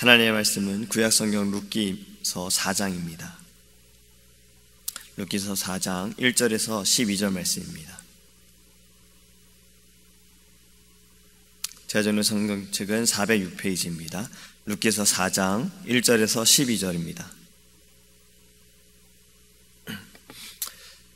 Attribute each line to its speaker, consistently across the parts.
Speaker 1: 하나님의 말씀은 구약성경 룻기서 4장입니다. 룻기서 4장 1절에서 12절 말씀입니다. 제가 전에 성경책은 406페이지입니다. 룻기서 4장 1절에서 12절입니다.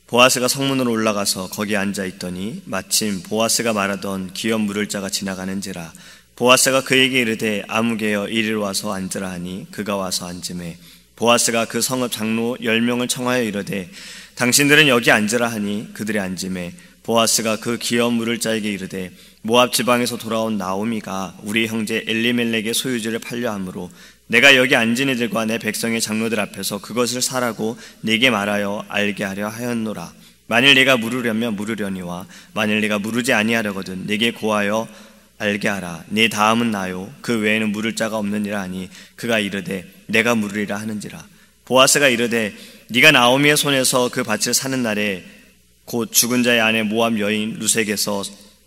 Speaker 1: 보아스가 성문으로 올라가서 거기 앉아있더니 마침 보아스가 말하던 기업 물을 자가 지나가는지라. 보아스가 그에게 이르되 아무개여 이리로 와서 앉으라 하니 그가 와서 앉으매 보아스가 그 성읍 장로 10명을 청하여 이르되 당신들은 여기 앉으라 하니 그들이 앉으매 보아스가 그 기업 물을 자에게 이르되 모압 지방에서 돌아온 나오미가 우리 형제 엘리멜렉의 소유지를 팔려 함으로 내가 여기 앉은 이들과 내 백성의 장로들 앞에서 그것을 사라고 네게 말하여 알게 하려 하였노라. 만일 네가 물으려면 물으려니와 만일 네가 물으지 아니하려거든 네게 고하여 알게 하라. 네 다음은 나요. 그 외에는 물을 자가 없느니라 하니 그가 이르되 내가 물으리라 하는지라. 보아스가 이르되 네가 나오미의 손에서 그 밭을 사는 날에 곧 죽은 자의 아내 모압 여인 룻에게서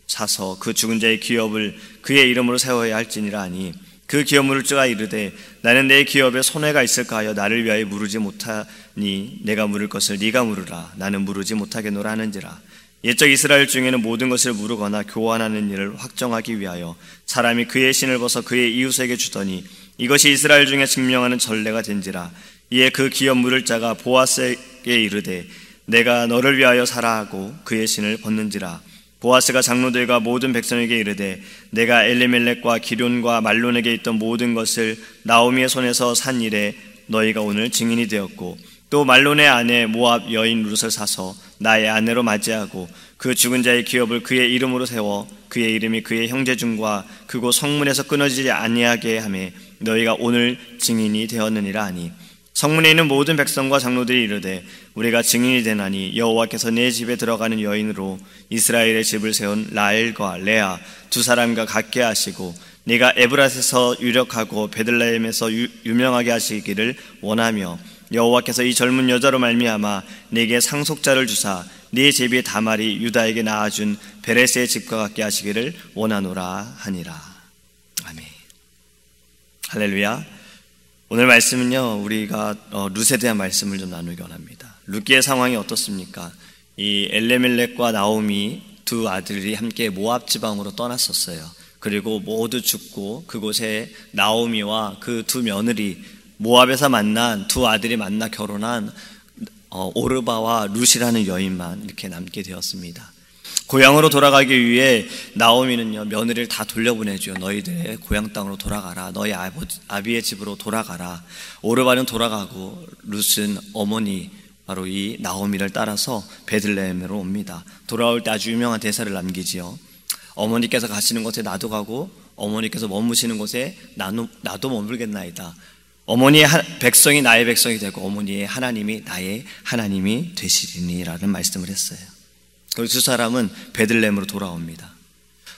Speaker 1: 사서 그 죽은 자의 기업을 그의 이름으로 세워야 할지니라 하니 그 기업 물을 자가 이르되 나는 내 기업에 손해가 있을까 하여 나를 위하여 물으지 못하니 내가 물을 것을 네가 물으라. 나는 물으지 못하겠노라 하는지라. 옛적 이스라엘 중에는 모든 것을 물으거나 교환하는 일을 확정하기 위하여 사람이 그의 신을 벗어 그의 이웃에게 주더니 이것이 이스라엘 중에 증명하는 전례가 된지라. 이에 그 기업 물을 자가 보아스에게 이르되 내가 너를 위하여 사라 하고 그의 신을 벗는지라. 보아스가 장로들과 모든 백성에게 이르되 내가 엘리멜렉과 기럨과 말론에게 있던 모든 것을 나오미의 손에서 산 일에 너희가 오늘 증인이 되었고 또 말론의 아내 모압 여인 룻을 사서 나의 아내로 맞이하고 그 죽은 자의 기업을 그의 이름으로 세워 그의 이름이 그의 형제 중과 그곳 성문에서 끊어지지 아니하게 하매 너희가 오늘 증인이 되었느니라 하니 성문에 있는 모든 백성과 장로들이 이르되 우리가 증인이 되나니 여호와께서 내 집에 들어가는 여인으로 이스라엘의 집을 세운 라헬과 레아 두 사람과 같게 하시고 네가 에브랏에서 유력하고 베들레헴에서 유명하게 하시기를 원하며 여호와께서 이 젊은 여자로 말미암아 네게 상속자를 주사 네 제비 다말이 유다에게 낳아준 베레스의 집과 같게 하시기를 원하노라 하니라. 아멘. 할렐루야. 오늘 말씀은요 우리가 룻에 대한 말씀을 좀 나누기 원합니다. 룻기의 상황이 어떻습니까? 이 엘레멜렉과 나오미 두 아들이 함께 모압 지방으로 떠났었어요. 그리고 모두 죽고 그곳에 나오미와 그 두 며느리 모압에서 만난 두 아들이 만나 결혼한 오르바와 룻이라는 여인만 이렇게 남게 되었습니다. 고향으로 돌아가기 위해 나오미는요 며느리를 다 돌려보내죠. 너희들의 고향 땅으로 돌아가라. 너희 아비의 집으로 돌아가라. 오르바는 돌아가고 룻은 어머니 바로 이 나오미를 따라서 베들레헴으로 옵니다. 돌아올 때 아주 유명한 대사를 남기지요. 어머니께서 가시는 곳에 나도 가고 어머니께서 머무시는 곳에 나도 머물겠나이다. 어머니의 백성이 나의 백성이 되고 어머니의 하나님이 나의 하나님이 되시리니라는 말씀을 했어요. 그리고 두 사람은 베들레헴으로 돌아옵니다.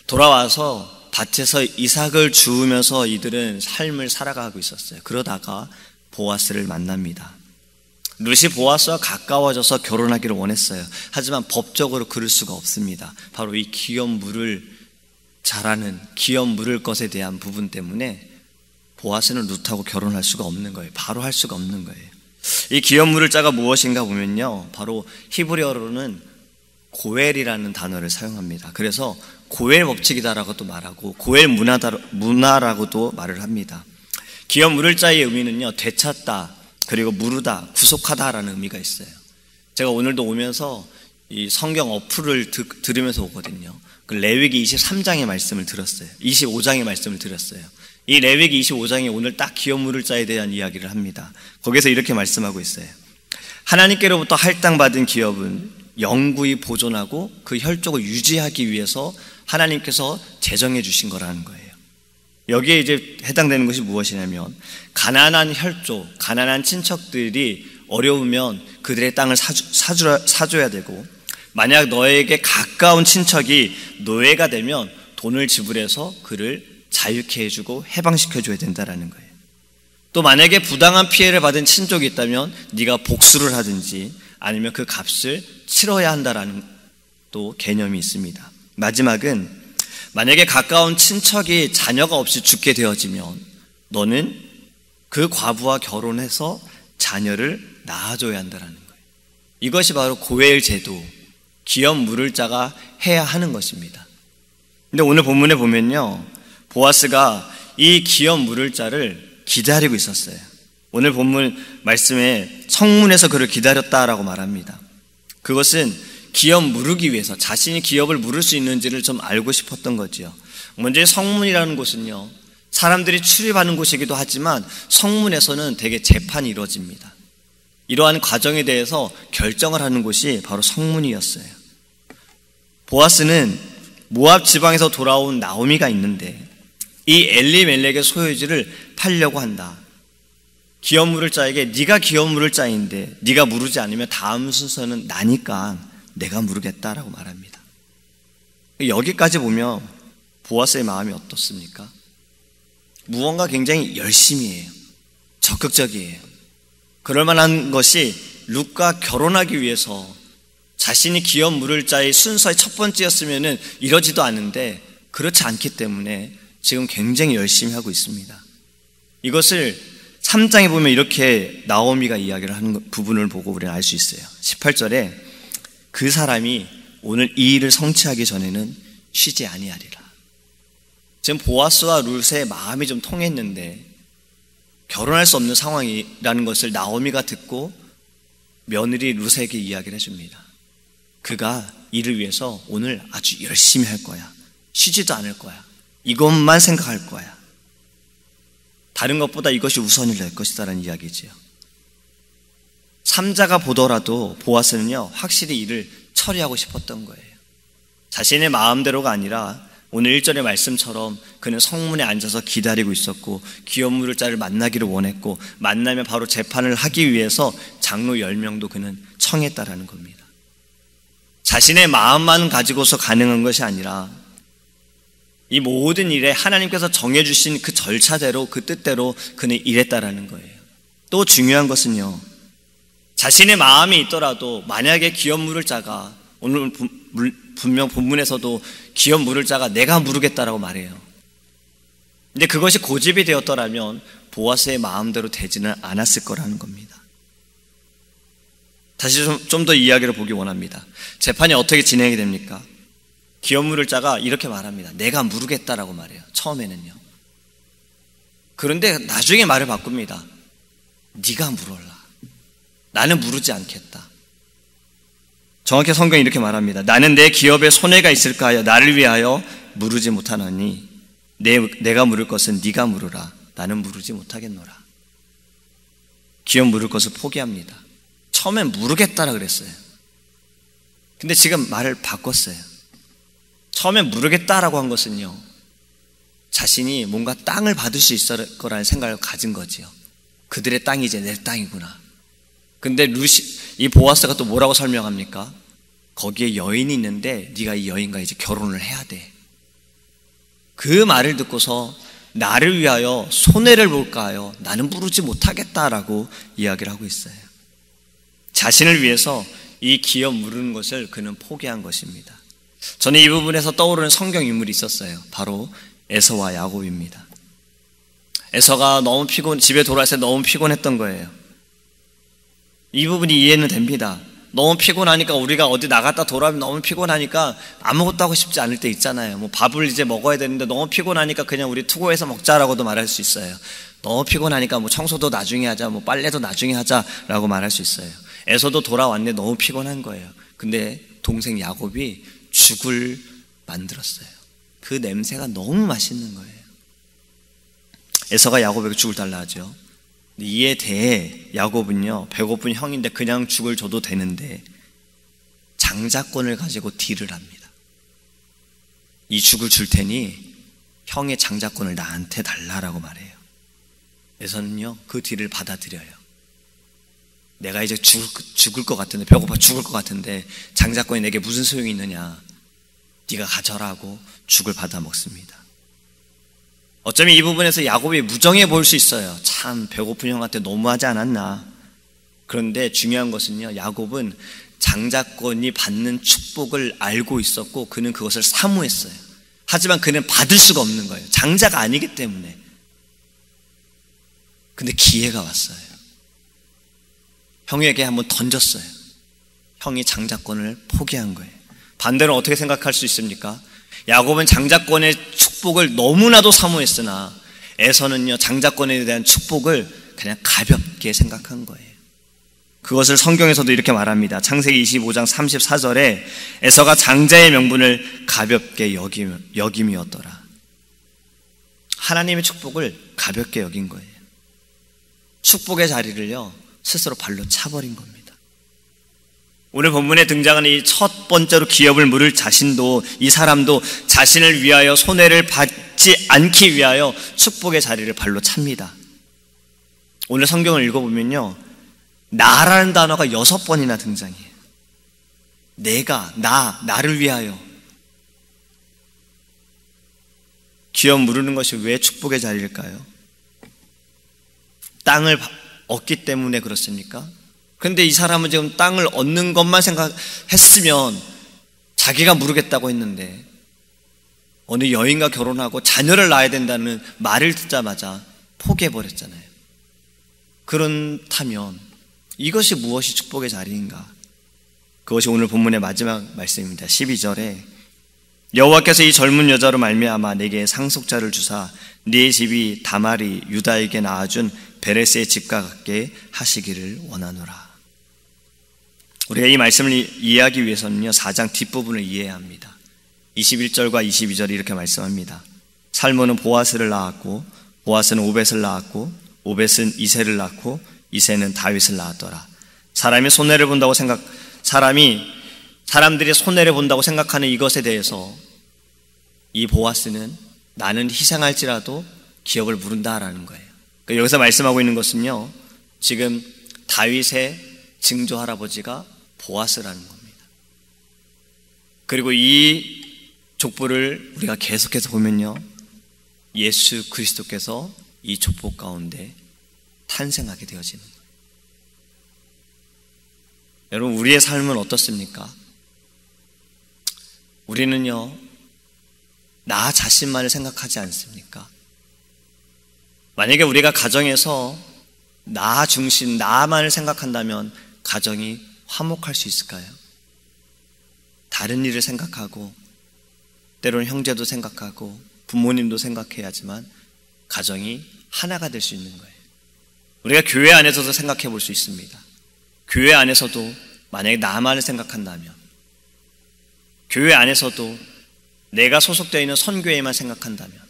Speaker 1: 돌아와서 밭에서 이삭을 주우면서 이들은 삶을 살아가고 있었어요. 그러다가 보아스를 만납니다. 룻이 보아스와 가까워져서 결혼하기를 원했어요. 하지만 법적으로 그럴 수가 없습니다. 바로 이 기업 물을 잘하는 기업 물을 것에 대한 부분 때문에 보아스는 룻하고 결혼할 수가 없는 거예요. 바로 할 수가 없는 거예요. 이 기업 물을 자가 무엇인가 보면요 바로 히브리어로는 고엘이라는 단어를 사용합니다. 그래서 고엘 법칙이다라고도 말하고 고엘 문화라고도 말을 합니다. 기업 물을 자의 의미는요 되찾다 그리고 물으다 구속하다라는 의미가 있어요. 제가 오늘도 오면서 이 성경 어플을 들으면서 오거든요. 그 레위기 23장의 말씀을 들었어요. 25장의 말씀을 들었어요. 이 레위기 25장이 오늘 딱 기업 물을 자에 대한 이야기를 합니다. 거기서 이렇게 말씀하고 있어요. 하나님께로부터 할당받은 기업은 영구히 보존하고 그 혈족을 유지하기 위해서 하나님께서 제정해 주신 거라는 거예요. 여기에 이제 해당되는 것이 무엇이냐면 가난한 혈족, 가난한 친척들이 어려우면 그들의 땅을 사줘야 되고 만약 너에게 가까운 친척이 노예가 되면 돈을 지불해서 그를 자유케 해주고 해방시켜줘야 된다는 거예요. 또 만약에 부당한 피해를 받은 친족이 있다면 네가 복수를 하든지 아니면 그 값을 치러야 한다라는 또 개념이 있습니다. 마지막은 만약에 가까운 친척이 자녀가 없이 죽게 되어지면 너는 그 과부와 결혼해서 자녀를 낳아줘야 한다는 거예요. 이것이 바로 고엘 제도, 기업 물을 자가 해야 하는 것입니다. 근데 오늘 본문에 보면요, 보아스가 이 기업 물을 자를 기다리고 있었어요. 오늘 본문 말씀에 성문에서 그를 기다렸다라고 말합니다. 그것은 기업 물으기 위해서 자신이 기업을 물을 수 있는지를 좀 알고 싶었던 거지요. 먼저 성문이라는 곳은요, 사람들이 출입하는 곳이기도 하지만 성문에서는 되게 재판이 이루어집니다. 이러한 과정에 대해서 결정을 하는 곳이 바로 성문이었어요. 보아스는 모압 지방에서 돌아온 나오미가 있는데 이 엘리멜렉의 소유지를 팔려고 한다. 기업 물을 자에게 네가 기업 물을 자인데 네가 물으지 않으면 다음 순서는 나니까 내가 물으겠다라고 말합니다. 여기까지 보면 보아스의 마음이 어떻습니까? 무언가 굉장히 열심히 해요. 적극적이에요. 그럴 만한 것이 룻과 결혼하기 위해서 자신이 기업 물을 자의 순서의 첫 번째였으면 이러지도 않은데 그렇지 않기 때문에 지금 굉장히 열심히 하고 있습니다. 이것을 3장에 보면 이렇게 나오미가 이야기를 하는 부분을 보고 우리는 알 수 있어요. 18절에 그 사람이 오늘 이 일을 성취하기 전에는 쉬지 아니하리라. 지금 보아스와 룻의 마음이 좀 통했는데 결혼할 수 없는 상황이라는 것을 나오미가 듣고 며느리 룻에게 이야기를 해줍니다. 그가 이를 위해서 오늘 아주 열심히 할 거야. 쉬지도 않을 거야. 이것만 생각할 거야. 다른 것보다 이것이 우선이 될 것이다라는 이야기지요. 3자가 보더라도 보아스는요, 확실히 이를 처리하고 싶었던 거예요. 자신의 마음대로가 아니라 오늘 1절의 말씀처럼 그는 성문에 앉아서 기다리고 있었고 기업 물을 자를 만나기를 원했고 만나면 바로 재판을 하기 위해서 장로 10명도 그는 청했다라는 겁니다. 자신의 마음만 가지고서 가능한 것이 아니라 이 모든 일에 하나님께서 정해주신 그 절차대로 그 뜻대로 그는 일했다라는 거예요. 또 중요한 것은요, 자신의 마음이 있더라도 만약에 기업 물을 자가 오늘 분명 본문에서도 기업 물을 자가 내가 물으겠다라고 말해요. 근데 그것이 고집이 되었더라면 보아스의 마음대로 되지는 않았을 거라는 겁니다. 다시 좀 더 이야기를 보기 원합니다. 재판이 어떻게 진행이 됩니까? 기업 물을 자가 이렇게 말합니다. 내가 물으겠다라고 말해요. 처음에는요. 그런데 나중에 말을 바꿉니다. 네가 물어라. 나는 물으지 않겠다. 정확히 성경이 이렇게 말합니다. 나는 내 기업에 손해가 있을까 하여 나를 위하여 물으지 못하노니 내가 물을 것은 네가 물으라. 나는 물으지 못하겠노라. 기업 물을 것을 포기합니다. 처음엔 물으겠다라 그랬어요. 근데 지금 말을 바꿨어요. 처음엔 물으겠다라고 한 것은요, 자신이 뭔가 땅을 받을 수 있을 거라는 생각을 가진 거지요. 그들의 땅이 이제 내 땅이구나. 근데 이 보아스가 또 뭐라고 설명합니까? 거기에 여인이 있는데 네가 이 여인과 이제 결혼을 해야 돼. 그 말을 듣고서 나를 위하여 손해를 볼까 하여 나는 부르지 못하겠다라고 이야기를 하고 있어요. 자신을 위해서 이 기업 물은 것을 그는 포기한 것입니다. 저는 이 부분에서 떠오르는 성경 인물이 있었어요. 바로 에서와 야곱입니다. 에서가 너무 집에 돌아와서 너무 피곤했던 거예요. 이 부분이 이해는 됩니다. 너무 피곤하니까 우리가 어디 나갔다 돌아오면 너무 피곤하니까 아무것도 하고 싶지 않을 때 있잖아요. 뭐 밥을 이제 먹어야 되는데 너무 피곤하니까 그냥 우리 투고해서 먹자라고도 말할 수 있어요. 너무 피곤하니까 뭐 청소도 나중에 하자, 뭐 빨래도 나중에 하자라고 말할 수 있어요. 에서도 돌아왔는데 너무 피곤한 거예요. 근데 동생 야곱이 죽을 만들었어요. 그 냄새가 너무 맛있는 거예요. 에서가 야곱에게 죽을 달라 하죠. 이에 대해 야곱은요, 배고픈 형인데 그냥 죽을 줘도 되는데 장자권을 가지고 딜을 합니다. 이 죽을 줄 테니 형의 장자권을 나한테 달라라고 말해요. 에서는요, 그 딜을 받아들여요. 내가 이제 죽을 것 같은데, 배고파 죽을 것 같은데 장자권이 내게 무슨 소용이 있느냐, 네가 가져라고 죽을 받아 먹습니다. 어쩌면 이 부분에서 야곱이 무정해 보일 수 있어요. 참 배고픈 형한테 너무하지 않았나. 그런데 중요한 것은요, 야곱은 장자권이 받는 축복을 알고 있었고 그는 그것을 사모했어요. 하지만 그는 받을 수가 없는 거예요. 장자가 아니기 때문에. 근데 기회가 왔어요. 형에게 한번 던졌어요. 형이 장자권을 포기한 거예요. 반대로 어떻게 생각할 수 있습니까? 야곱은 장자권의 축복을 너무나도 사모했으나 에서는요, 장자권에 대한 축복을 그냥 가볍게 생각한 거예요. 그것을 성경에서도 이렇게 말합니다. 창세기 25장 34절에 에서가 장자의 명분을 가볍게 여김이었더라. 하나님의 축복을 가볍게 여긴 거예요. 축복의 자리를요, 스스로 발로 차버린 겁니다. 오늘 본문에 등장하는 이 첫 번째로 기업을 물을 자신도, 이 사람도 자신을 위하여 손해를 받지 않기 위하여 축복의 자리를 발로 찹니다. 오늘 성경을 읽어보면요, 나라는 단어가 6번이나 등장해요. 내가, 나를 위하여. 기업 물으는 것이 왜 축복의 자리일까요? 땅을 얻기 때문에 그렇습니까? 그런데 이 사람은 지금 땅을 얻는 것만 생각했으면 자기가 물으겠다고 했는데 어느 여인과 결혼하고 자녀를 낳아야 된다는 말을 듣자마자 포기해버렸잖아요. 그렇다면 이것이 무엇이 축복의 자리인가? 그것이 오늘 본문의 마지막 말씀입니다. 12절에 여호와께서 이 젊은 여자로 말미암아 내게 상속자를 주사 네 집이 다말이 유다에게 낳아준 베레스의 집과 같게 하시기를 원하노라. 우리가 이 말씀을 이해하기 위해서는요, 4장 뒷부분을 이해해야 합니다. 21절과 22절이 이렇게 말씀합니다. 살몬은 보아스를 낳았고 보아스는 오벳을 낳았고 오벳은 이새를 낳고 이새는 다윗을 낳았더라. 사람들이 손해를 본다고 생각하는 이것에 대해서 이 보아스는 나는 희생할지라도 기업을 물은다라는 거예요. 그러니까 여기서 말씀하고 있는 것은요, 지금 다윗의 증조 할아버지가 보아스라는 겁니다. 그리고 이 족보를 우리가 계속해서 보면요, 예수 그리스도께서 이 족보 가운데 탄생하게 되어지는 거예요. 여러분, 우리의 삶은 어떻습니까? 우리는요, 나 자신만을 생각하지 않습니까? 만약에 우리가 가정에서 나 중심, 나만을 생각한다면 가정이 화목할 수 있을까요? 다른 일을 생각하고 때로는 형제도 생각하고 부모님도 생각해야 하지만 가정이 하나가 될 수 있는 거예요. 우리가 교회 안에서도 생각해 볼 수 있습니다. 교회 안에서도 만약에 나만을 생각한다면, 교회 안에서도 내가 소속되어 있는 선교회만 생각한다면,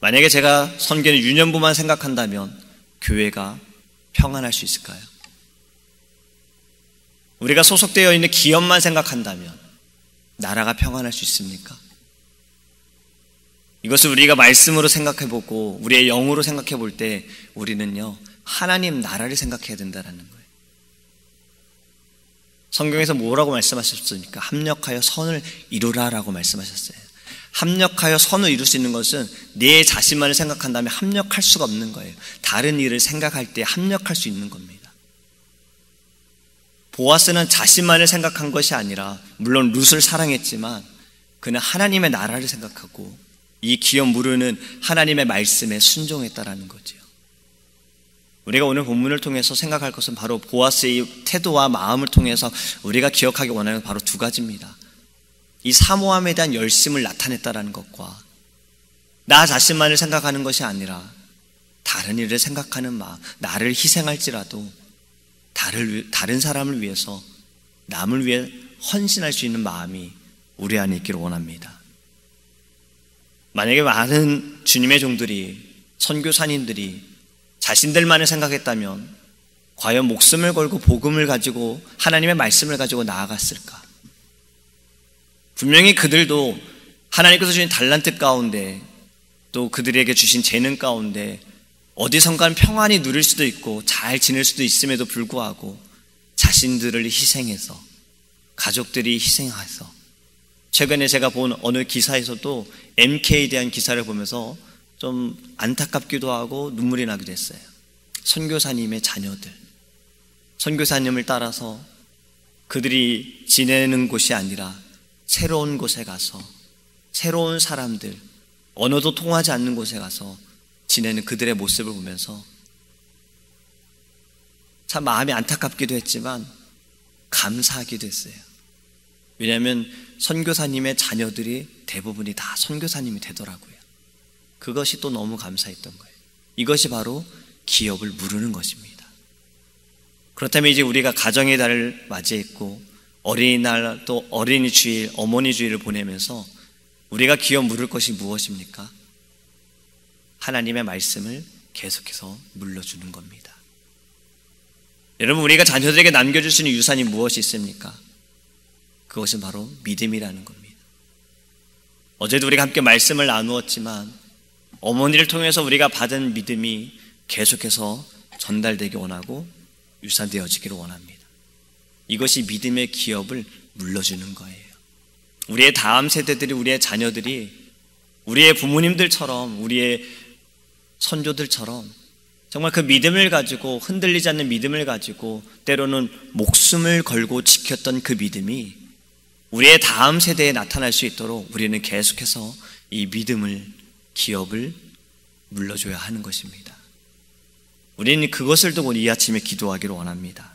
Speaker 1: 만약에 제가 선교는 유년부만 생각한다면 교회가 평안할 수 있을까요? 우리가 소속되어 있는 기업만 생각한다면 나라가 평안할 수 있습니까? 이것을 우리가 말씀으로 생각해보고 우리의 영으로 생각해볼 때 우리는요, 하나님 나라를 생각해야 된다는 거예요. 성경에서 뭐라고 말씀하셨습니까? 합력하여 선을 이루라라고 말씀하셨어요. 합력하여 선을 이룰 수 있는 것은 내 자신만을 생각한다면 합력할 수가 없는 거예요. 다른 일을 생각할 때 합력할 수 있는 겁니다. 보아스는 자신만을 생각한 것이 아니라, 물론 룻을 사랑했지만 그는 하나님의 나라를 생각하고 이 기업 무르는 하나님의 말씀에 순종했다라는 거죠. 우리가 오늘 본문을 통해서 생각할 것은 바로 보아스의 태도와 마음을 통해서 우리가 기억하기 원하는 바로 두 가지입니다. 이 사모함에 대한 열심을 나타냈다라는 것과 나 자신만을 생각하는 것이 아니라 다른 일을 생각하는 마음, 나를 희생할지라도 다른 사람을 위해서, 남을 위해 헌신할 수 있는 마음이 우리 안에 있기를 원합니다. 만약에 많은 주님의 종들이, 선교사님들이 자신들만을 생각했다면 과연 목숨을 걸고 복음을 가지고 하나님의 말씀을 가지고 나아갔을까? 분명히 그들도 하나님께서 주신 달란트 가운데, 또 그들에게 주신 재능 가운데 어디선가 평안히 누릴 수도 있고 잘 지낼 수도 있음에도 불구하고 자신들을 희생해서, 가족들이 희생해서, 최근에 제가 본 어느 기사에서도 MK에 대한 기사를 보면서 좀 안타깝기도 하고 눈물이 나기도 했어요. 선교사님의 자녀들, 선교사님을 따라서 그들이 지내는 곳이 아니라 새로운 곳에 가서, 새로운 사람들, 언어도 통하지 않는 곳에 가서 지내는 그들의 모습을 보면서 참 마음이 안타깝기도 했지만 감사하기도 했어요. 왜냐하면 선교사님의 자녀들이 대부분이 다 선교사님이 되더라고요. 그것이 또 너무 감사했던 거예요. 이것이 바로 기업을 물으는 것입니다. 그렇다면 이제 우리가 가정의 달을 맞이했고 어린이날 또 어린이 주일, 어머니 주일을 보내면서 우리가 기업 물을 것이 무엇입니까? 하나님의 말씀을 계속해서 물려주는 겁니다. 여러분, 우리가 자녀들에게 남겨줄 수 있는 유산이 무엇이 있습니까? 그것은 바로 믿음이라는 겁니다. 어제도 우리가 함께 말씀을 나누었지만 어머니를 통해서 우리가 받은 믿음이 계속해서 전달되기 원하고 유산되어지기를 원합니다. 이것이 믿음의 기업을 물려주는 거예요. 우리의 다음 세대들이, 우리의 자녀들이 우리의 부모님들처럼, 우리의 선조들처럼 정말 그 믿음을 가지고, 흔들리지 않는 믿음을 가지고 때로는 목숨을 걸고 지켰던 그 믿음이 우리의 다음 세대에 나타날 수 있도록 우리는 계속해서 이 믿음을, 기업을 물려줘야 하는 것입니다. 우리는 그것을 두고 이 아침에 기도하기를 원합니다.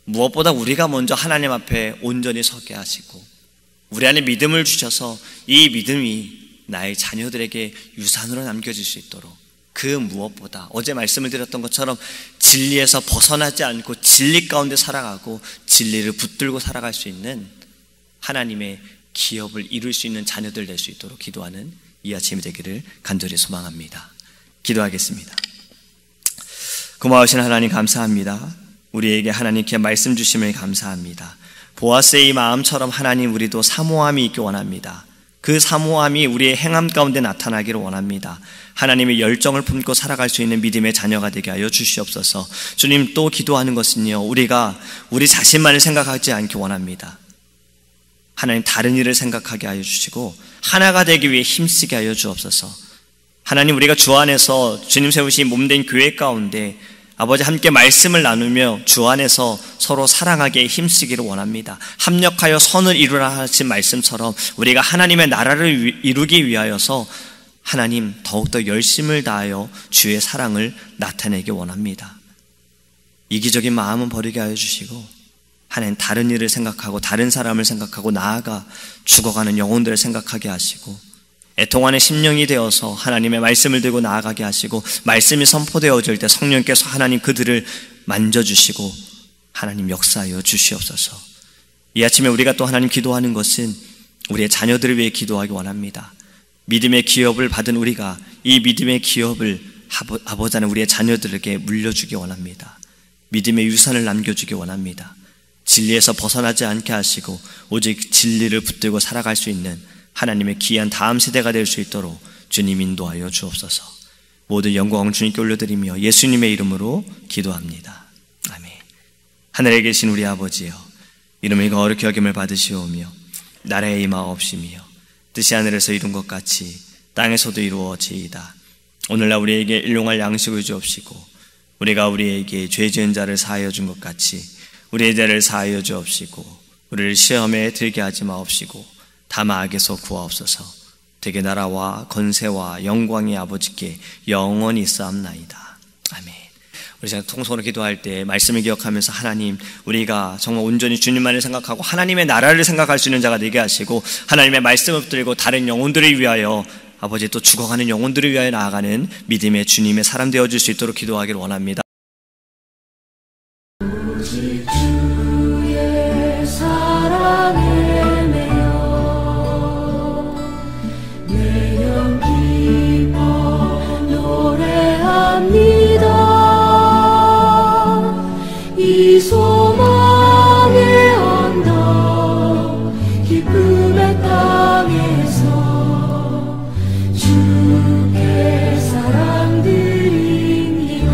Speaker 1: 무엇보다 우리가 먼저 하나님 앞에 온전히 서게 하시고 우리 안에 믿음을 주셔서 이 믿음이 나의 자녀들에게 유산으로 남겨질 수 있도록, 그 무엇보다 어제 말씀을 드렸던 것처럼 진리에서 벗어나지 않고 진리 가운데 살아가고 진리를 붙들고 살아갈 수 있는 하나님의 기업을 이룰 수 있는 자녀들 될 수 있도록 기도하는 이 아침이 되기를 간절히 소망합니다. 기도하겠습니다. 고마우신 하나님, 감사합니다. 우리에게 하나님께 말씀 주심을 감사합니다. 보아스의 이 마음처럼 하나님, 우리도 사모함이 있기 원합니다. 그 사모함이 우리의 행함 가운데 나타나기를 원합니다. 하나님의 열정을 품고 살아갈 수 있는 믿음의 자녀가 되게 하여 주시옵소서. 주님, 또 기도하는 것은요, 우리가 우리 자신만을 생각하지 않기 원합니다. 하나님, 다른 일을 생각하게 하여 주시고 하나가 되기 위해 힘쓰게 하여 주옵소서. 하나님, 우리가 주 안에서 주님 세우신 몸된 교회 가운데 아버지 함께 말씀을 나누며 주 안에서 서로 사랑하게 힘쓰기를 원합니다. 합력하여 선을 이루라 하신 말씀처럼 우리가 하나님의 나라를 이루기 위하여서 하나님 더욱더 열심을 다하여 주의 사랑을 나타내기 원합니다. 이기적인 마음은 버리게 하여 주시고 하나님, 다른 일을 생각하고 다른 사람을 생각하고 나아가 죽어가는 영혼들을 생각하게 하시고 애통하는 심령이 되어서 하나님의 말씀을 들고 나아가게 하시고, 말씀이 선포되어질 때 성령께서 하나님 그들을 만져주시고 하나님 역사하여 주시옵소서. 이 아침에 우리가 또 하나님 기도하는 것은 우리의 자녀들을 위해 기도하기 원합니다. 믿음의 기업을 받은 우리가 이 믿음의 기업을 아버지 하나님 우리의 자녀들에게 물려주기 원합니다. 믿음의 유산을 남겨주기 원합니다. 진리에서 벗어나지 않게 하시고 오직 진리를 붙들고 살아갈 수 있는 하나님의 귀한 다음 세대가 될 수 있도록 주님 인도하여 주옵소서. 모든 영광을 주님께 올려드리며 예수님의 이름으로 기도합니다. 아멘. 하늘에 계신 우리 아버지여, 이름을 거룩히 여김을 받으시오며 나라의 임하옵시며 뜻이 하늘에서 이룬 것 같이 땅에서도 이루어지이다. 오늘날 우리에게 일용할 양식을 주옵시고 우리가 우리에게 죄 지은 자를 사하여 준 것 같이 우리의 죄를 사하여 주옵시고 우리를 시험에 들게 하지 마옵시고 다만 악에서 구하옵소서. 되게 나라와 권세와 영광이 아버지께 영원히 있사옵나이다. 아멘. 우리 제가 통성으로 기도할 때 말씀을 기억하면서 하나님, 우리가 정말 온전히 주님만을 생각하고 하나님의 나라를 생각할 수 있는 자가 되게 하시고 오늘의 말씀을 붙들고 다른 영혼들을 위하여 아버지 또 죽어가는 영혼들을 위하여 나아가는 믿음의 주님의 사람 되어줄 수 있도록 기도하기를 원합니다.
Speaker 2: 오직 주의 사랑에 매여 내 영 기뻐 노래합니다. 이 소망의 언덕 기쁨의 땅에서 주께 사랑 드립니다.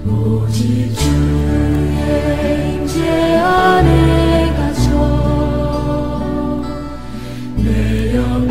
Speaker 2: 오직 주의 임재 안에 갇혀 내 영